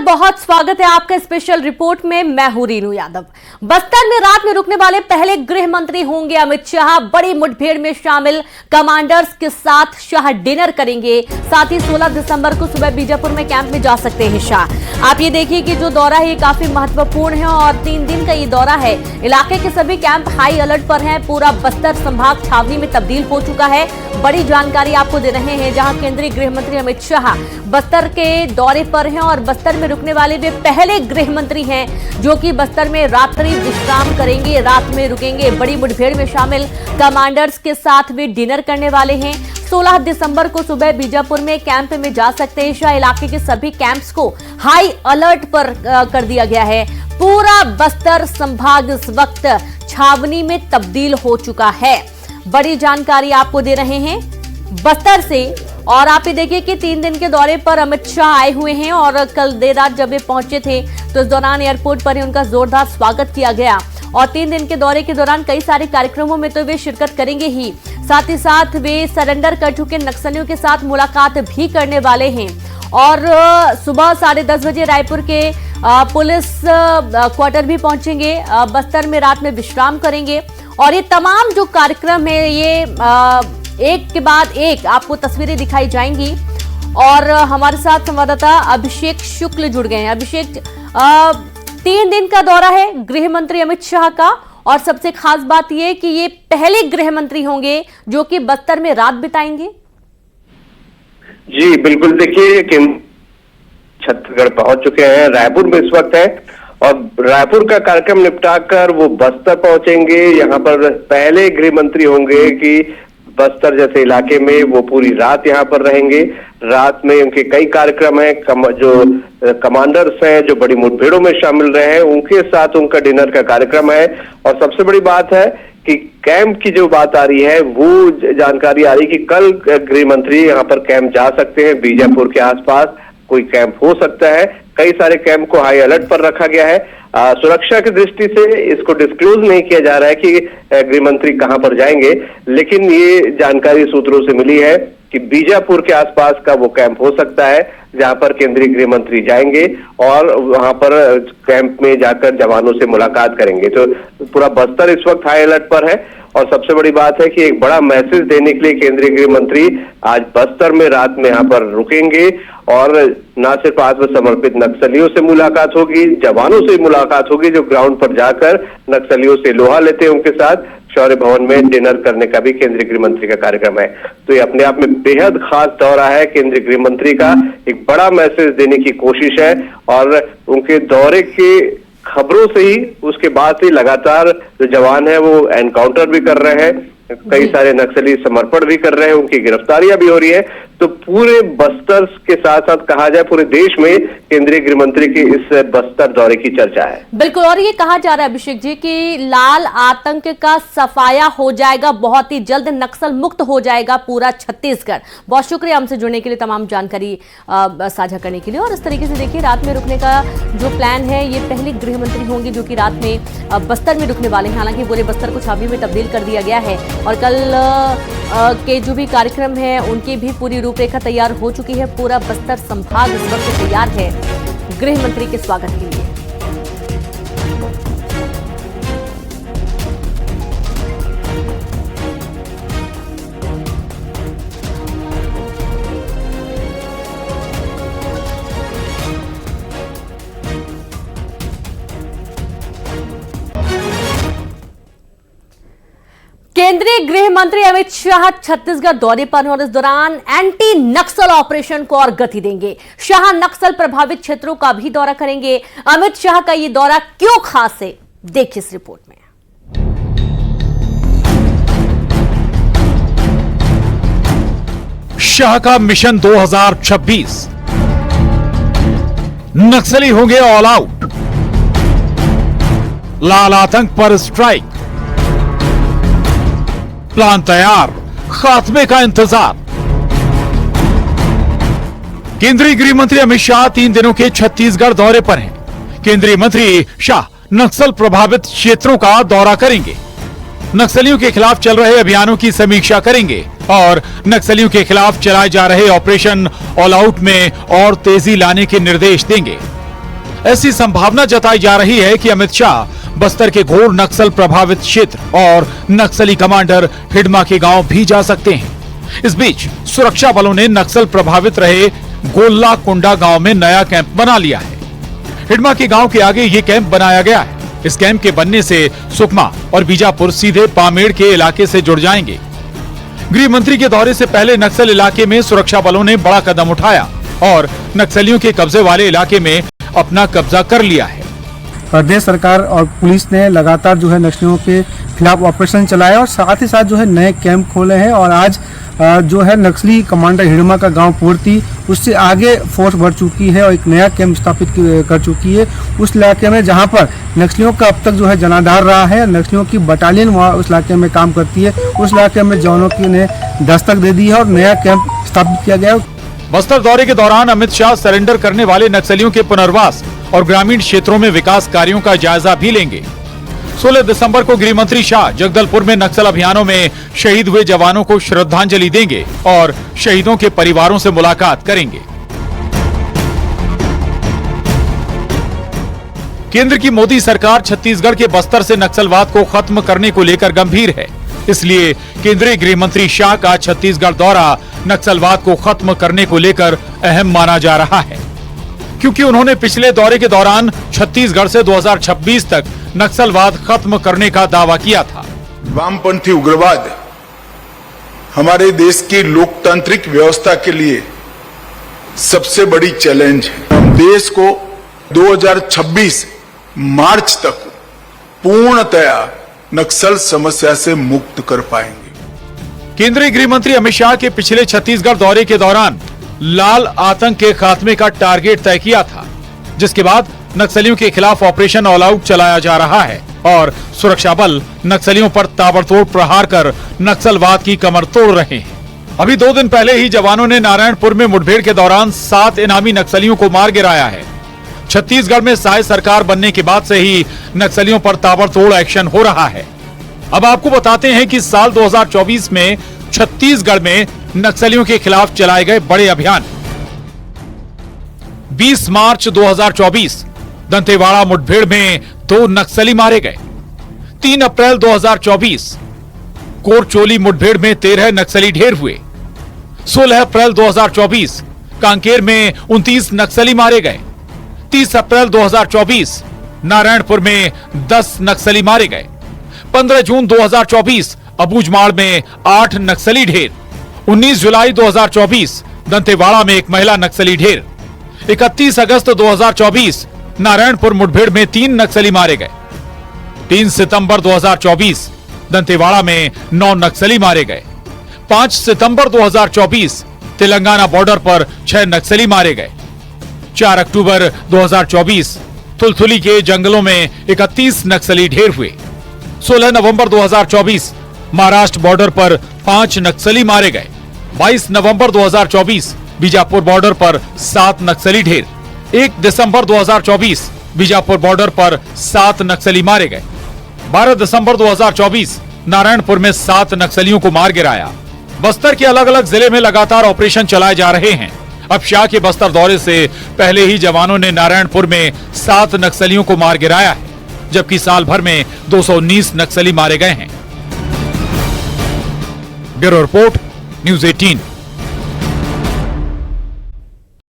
बहुत स्वागत है आपका स्पेशल रिपोर्ट में। मैं हूं रीनू यादव। बस्तर में रात में रुकने वाले पहले गृह मंत्री होंगे अमित शाह। बड़ी मुठभेड़ में शामिल कमांडर्स के साथ शाह डिनर करेंगे। साथ ही 16 दिसंबर को सुबह बीजापुर में कैंप में जा सकते हैं शाह। आप ये देखिए कि जो दौरा है ये काफी महत्वपूर्ण है और 3 दिन का ये दौरा है। इलाके के सभी कैंप हाई अलर्ट पर हैं। पूरा बस्तर संभाग छावनी में तब्दील हो चुका है। बड़ी जानकारी आपको दे रहे हैं, जहां केंद्रीय गृह मंत्री अमित शाह बस्तर के दौरे पर हैं और बस्तर में रुकने वाले वे पहले गृह मंत्री हैं जो कि बस्तर में रात्रि विश्राम करेंगे, रात में रुकेंगे। बड़ी मुठभेड़ में शामिल कमांडर्स के साथ वे डिनर करने वाले हैं। 16 दिसंबर को सुबह बीजापुर में कैंप में जा सकते हैं शाह। इलाके के सभी कैंप्स को हाई अलर्ट पर कर दिया गया है। पूरा बस्तर संभाग इस वक्त छावनी में तब्दील हो चुका है। बड़ी जानकारी आपको दे रहे हैं बस्तर से। और आप ये देखिए कि 3 दिन के दौरे पर अमित शाह आए हुए हैं और कल देर रात जब वे पहुंचे थे तो इस दौरान एयरपोर्ट पर ही उनका जोरदार स्वागत किया गया। और 3 दिन के दौरे के दौरान कई सारे कार्यक्रमों में तो वे शिरकत करेंगे ही, साथ ही साथ वे सरेंडर कर चुके नक्सलियों के साथ मुलाकात भी करने वाले हैं। और सुबह 10:30 बजे रायपुर के पुलिस क्वार्टर भी पहुंचेंगे। बस्तर में रात में विश्राम करेंगे और ये तमाम जो कार्यक्रम है ये एक के बाद एक आपको तस्वीरें दिखाई जाएंगी। और हमारे साथ संवाददाता अभिषेक शुक्ल जुड़ गए हैं। अभिषेक, 3 दिन का दौरा है गृह मंत्री अमित शाह का और सबसे खास बात यह कि ये पहले गृह मंत्री होंगे जो कि बस्तर में रात बिताएंगे। जी बिल्कुल, देखिए छत्तीसगढ़ पहुंच चुके हैं, रायपुर में इस वक्त है और रायपुर का कार्यक्रम निपटाकर वो बस्तर पहुंचेंगे। यहाँ पर पहले गृह मंत्री होंगे कि बस्तर जैसे इलाके में वो पूरी रात यहाँ पर रहेंगे। रात में उनके कई कार्यक्रम हैं। जो कमांडर्स हैं जो बड़ी मुठभेड़ों में शामिल रहे हैं उनके साथ उनका डिनर का कार्यक्रम है। और सबसे बड़ी बात है कि कैंप की जो बात आ रही है वो जानकारी आ रही है कि कल गृह मंत्री यहाँ पर कैंप जा सकते हैं। बीजापुर के आसपास कोई कैंप हो सकता है। कई सारे कैंप को हाई अलर्ट पर रखा गया है। सुरक्षा की दृष्टि से इसको डिस्क्लोज नहीं किया जा रहा है कि गृह मंत्री कहां पर जाएंगे, लेकिन ये जानकारी सूत्रों से मिली है कि बीजापुर के आसपास का वो कैंप हो सकता है जहां पर केंद्रीय गृह मंत्री जाएंगे और वहां पर कैंप में जाकर जवानों से मुलाकात करेंगे। तो पूरा बस्तर इस वक्त हाई अलर्ट पर है। और सबसे बड़ी बात है कि एक बड़ा मैसेज देने के लिए केंद्रीय गृह मंत्री आज बस्तर में रात में यहाँ पर रुकेंगे और न सिर्फ आत्मसमर्पित नक्सलियों से मुलाकात होगी, जवानों से मुलाकात होगी जो ग्राउंड पर जाकर नक्सलियों से लोहा लेते हैं। उनके साथ शौर्य भवन में डिनर करने का भी केंद्रीय गृह मंत्री का कार्यक्रम है। तो ये अपने आप में बेहद खास दौरा है केंद्रीय गृह मंत्री का। एक बड़ा मैसेज देने की कोशिश है और उनके दौरे के खबरों से ही उसके बाद से लगातार जो जवान है वो एनकाउंटर भी कर रहे हैं, कई सारे नक्सली समर्पण भी कर रहे हैं, उनकी गिरफ्तारियां भी हो रही है। तो पूरे बस्तर के साथ साथ कहा जाए पूरे देश में केंद्रीय गृह मंत्री के इस बस्तर दौरे की चर्चा है। बिल्कुल, और ये कहा जा रहा है अभिषेक जी कि लाल आतंक का सफाया हो जाएगा, बहुत ही जल्द नक्सल मुक्त हो जाएगा पूरा छत्तीसगढ़। बहुत शुक्रिया हमसे जुड़ने के लिए, तमाम जानकारी साझा करने के लिए। और इस तरीके से देखिए रात में रुकने का जो प्लान है ये पहले गृह मंत्री होंगे जो कि रात में बस्तर में रुकने वाले हैं। हालांकि पूरे बस्तर को छावनी में तब्दील कर दिया गया है और कल के जो भी कार्यक्रम है उनकी भी पूरी रूपरेखा तैयार हो चुकी है। पूरा बस्तर संभाग इस वक्त तैयार है गृह मंत्री के स्वागत के लिए। केंद्रीय गृह मंत्री अमित शाह छत्तीसगढ़ दौरे पर हैं और इस दौरान एंटी नक्सल ऑपरेशन को और गति देंगे। शाह नक्सल प्रभावित क्षेत्रों का भी दौरा करेंगे। अमित शाह का यह दौरा क्यों खास है, देखिए इस रिपोर्ट में। शाह का मिशन 2026, नक्सली होंगे ऑल आउट, लाल आतंक पर स्ट्राइक, प्लान तैयार, खात्मे का इंतजार। केंद्रीय गृह मंत्री अमित शाह 3 दिनों के छत्तीसगढ़ दौरे पर हैं। केंद्रीय मंत्री शाह नक्सल प्रभावित क्षेत्रों का दौरा करेंगे, नक्सलियों के खिलाफ चल रहे अभियानों की समीक्षा करेंगे और नक्सलियों के खिलाफ चलाए जा रहे ऑपरेशन ऑल आउट में और तेजी लाने के निर्देश देंगे। ऐसी संभावना जताई जा रही है कि अमित शाह बस्तर के घोर नक्सल प्रभावित क्षेत्र और नक्सली कमांडर हिडमा के गांव भी जा सकते हैं। इस बीच सुरक्षा बलों ने नक्सल प्रभावित रहे गोल्ला कुंडा गांव में नया कैंप बना लिया है। हिडमा के गांव के आगे ये कैंप बनाया गया है। इस कैंप के बनने से सुकमा और बीजापुर सीधे पामेड़ के इलाके से जुड़ जाएंगे। गृह मंत्री के दौरे से पहले नक्सल इलाके में सुरक्षा बलों ने बड़ा कदम उठाया और नक्सलियों के कब्जे वाले इलाके में अपना कब्जा कर लिया है। प्रदेश सरकार और पुलिस ने लगातार जो है नक्सलियों के खिलाफ ऑपरेशन चलाया और साथ ही साथ जो है नए कैंप खोले हैं और आज जो है नक्सली कमांडर हिडमा का गांव पूर्ति उससे आगे फोर्स बढ़ चुकी है और एक नया कैंप स्थापित कर चुकी है उस इलाके में, जहां पर नक्सलियों का अब तक जो है जनाधार रहा है। नक्सलियों की बटालियन वहाँ उस इलाके में काम करती है। उस इलाके में जवानों की ने दस्तक दे दी है और नया कैंप स्थापित किया गया है। बस्तर दौरे के दौरान अमित शाह सरेंडर करने वाले नक्सलियों के पुनर्वास और ग्रामीण क्षेत्रों में विकास कार्यों का जायजा भी लेंगे। 16 दिसंबर को गृह मंत्री शाह जगदलपुर में नक्सल अभियानों में शहीद हुए जवानों को श्रद्धांजलि देंगे और शहीदों के परिवारों से मुलाकात करेंगे। केंद्र की मोदी सरकार छत्तीसगढ़ के बस्तर से नक्सलवाद को खत्म करने को लेकर गंभीर है। इसलिए केंद्रीय गृह मंत्री शाह का छत्तीसगढ़ दौरा नक्सलवाद को खत्म करने को लेकर अहम माना जा रहा है, क्योंकि उन्होंने पिछले दौरे के दौरान छत्तीसगढ़ से 2026 तक नक्सलवाद खत्म करने का दावा किया था। वामपंथी उग्रवाद हमारे देश की लोकतांत्रिक व्यवस्था के लिए सबसे बड़ी चैलेंज है। हम देश को 2026 मार्च तक पूर्णतया नक्सल समस्या से मुक्त कर पाएंगे। केंद्रीय गृह मंत्री अमित शाह के पिछले छत्तीसगढ़ दौरे के दौरान लाल आतंक के खात्मे का टारगेट तय किया था, जिसके बाद नक्सलियों के खिलाफ ऑपरेशन ऑल आउट चलाया जा रहा है और सुरक्षा बल नक्सलियों पर ताबड़तोड़ प्रहार कर नक्सलवाद की कमर तोड़ रहे हैं। अभी 2 दिन पहले ही जवानों ने नारायणपुर में मुठभेड़ के दौरान 7 इनामी नक्सलियों को मार गिराया है। छत्तीसगढ़ में सहाय सरकार बनने के बाद से ही नक्सलियों पर ताबड़तोड़ एक्शन हो रहा है। अब आपको बताते हैं कि साल 2024 में छत्तीसगढ़ में नक्सलियों के खिलाफ चलाए गए बड़े अभियान। 20 मार्च 2024 दंतेवाड़ा मुठभेड़ में 2 नक्सली मारे गए। 3 अप्रैल 2024 कोरचोली मुठभेड़ में 13 नक्सली ढेर हुए। 16 अप्रैल 2024 कांकेर में 29 नक्सली मारे गए। 30 अप्रैल 2024 नारायणपुर में 10 नक्सली मारे गए। 15 जून 2024 अबूझमाड़ में 8 नक्सली ढेर। 19 जुलाई 2024 दंतेवाड़ा में 1 महिला नक्सली ढेर। 31 अगस्त 2024 नारायणपुर मुठभेड़ में 3 नक्सली मारे गए। 3 सितंबर 2024 दंतेवाड़ा में 9 नक्सली मारे गए। 5 सितंबर 2024 तेलंगाना बॉर्डर पर 6 नक्सली मारे गए। 4 अक्टूबर 2024 थुलथुली के जंगलों में 31 नक्सली ढेर हुए। 16 नवंबर 2024 महाराष्ट्र बॉर्डर पर 5 नक्सली मारे गए। 22 नवंबर 2024 बीजापुर बॉर्डर पर 7 नक्सली ढेर। 1 दिसंबर 2024 बीजापुर बॉर्डर पर 7 नक्सली मारे गए। 12 दिसंबर 2024 नारायणपुर में 7 नक्सलियों को मार गिराया। बस्तर के अलग अलग जिले में लगातार ऑपरेशन चलाए जा रहे हैं। अब शाह के बस्तर दौरे से पहले ही जवानों ने नारायणपुर में 7 नक्सलियों को मार गिराया है, जबकि साल भर में 219 नक्सली मारे गए हैं। Bureau report, news 18।